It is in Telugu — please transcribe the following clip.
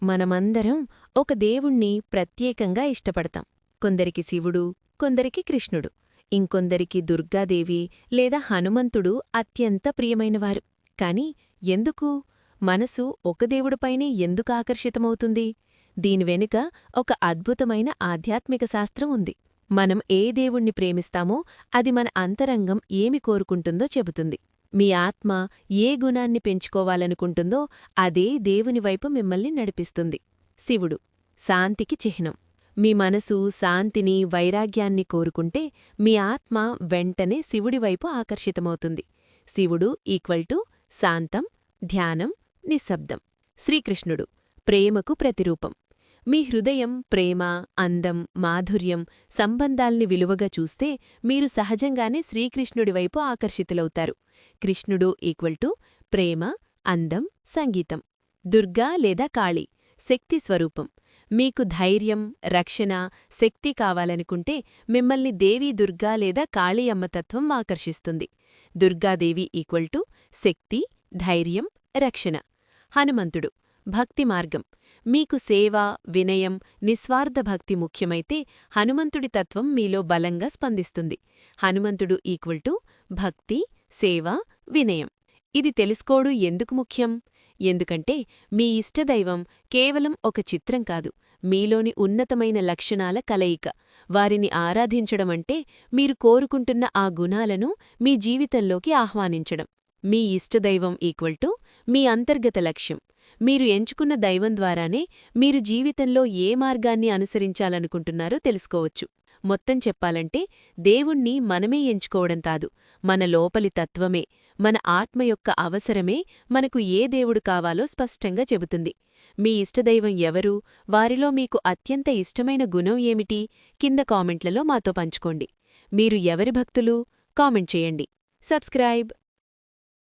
మనమందరం ఒక దేవుణ్ణి ప్రత్యేకంగా ఇష్టపడతాం. కొందరికి శివుడు, కొందరికి కృష్ణుడు, ఇంకొందరికి దుర్గాదేవి లేదా హనుమంతుడు అత్యంత ప్రియమైనవారు. కాని ఎందుకు మనసు ఒక దేవుడిపైనే ఎందుకు ఆకర్షితమవుతుంది? దీని వెనుక ఒక అద్భుతమైన ఆధ్యాత్మిక శాస్త్రం ఉంది. మనం ఏ దేవుణ్ణి ప్రేమిస్తామో అది మన అంతరంగం ఏమి కోరుకుంటుందో చెబుతుంది. మీ ఆత్మ ఏ గుణాన్ని పెంచుకోవాలనుకుంటుందో అదే దేవునివైపు మిమ్మల్ని నడిపిస్తుంది. శివుడు శాంతికి చిహ్నం. మీ మనసు శాంతిని, వైరాగ్యాన్ని కోరుకుంటే మీ ఆత్మ వెంటనే శివుడివైపు ఆకర్షితమవుతుంది. శివుడు = శాంతం, ధ్యానం, నిశ్శబ్దం. శ్రీకృష్ణుడు ప్రేమకు ప్రతిరూపం. మీ హృదయం ప్రేమ, అందం, మాధుర్యం, సంబంధాల్ని విలువగా చూస్తే మీరు సహజంగానే శ్రీకృష్ణుడివైపు ఆకర్షితులవుతారు. కృష్ణుడు = ప్రేమ, అందం, సంగీతం. దుర్గా లేదా కాళీ శక్తి స్వరూపం. మీకు ధైర్యం, రక్షణ, శక్తి కావాలనుకుంటే మిమ్మల్ని దేవీ దుర్గా లేదా కాళీ అమ్మతత్వం ఆకర్షిస్తుంది. దుర్గాదేవి = శక్తి, ధైర్యం, రక్షణ. హనుమంతుడు భక్తి మార్గం. మీకు సేవ, వినయం, నిస్వార్థ భక్తి ముఖ్యమైతే హనుమంతుడి తత్వం మీలో బలంగా స్పందిస్తుంది. హనుమంతుడు = భక్తి, సేవ, వినయం. ఇది తెలుసుకోడు ఎందుకు ముఖ్యం? ఎందుకంటే మీ ఇష్టదైవం కేవలం ఒక చిత్రం కాదు, మీలోని ఉన్నతమైన లక్షణాల కలయిక. వారిని ఆరాధించడమంటే మీరు కోరుకుంటున్న ఆ గుణాలను మీ జీవితంలోకి ఆహ్వానించడం. మీ ఇష్టదైవం = మీ అంతర్గత లక్ష్యం. మీరు ఎంచుకున్న దైవం ద్వారానే మీరు జీవితంలో ఏ మార్గాన్ని అనుసరించాలనుకుంటున్నారో తెలుసుకోవచ్చు. మొత్తం చెప్పాలంటే దేవుణ్ణి మనమే ఎంచుకోవడం కాదు, మన లోపలి తత్వమే, మన ఆత్మ యొక్క అవసరమే మనకు ఏ దేవుడు కావాలో స్పష్టంగా చెబుతుంది. మీ ఇష్టదైవం ఎవరు? వారిలో మీకు అత్యంత ఇష్టమైన గుణం ఏమిటి? కింద కామెంట్లలో మాతో పంచుకోండి. మీరు ఎవరి భక్తులు? కామెంట్ చేయండి. సబ్స్క్రైబ్.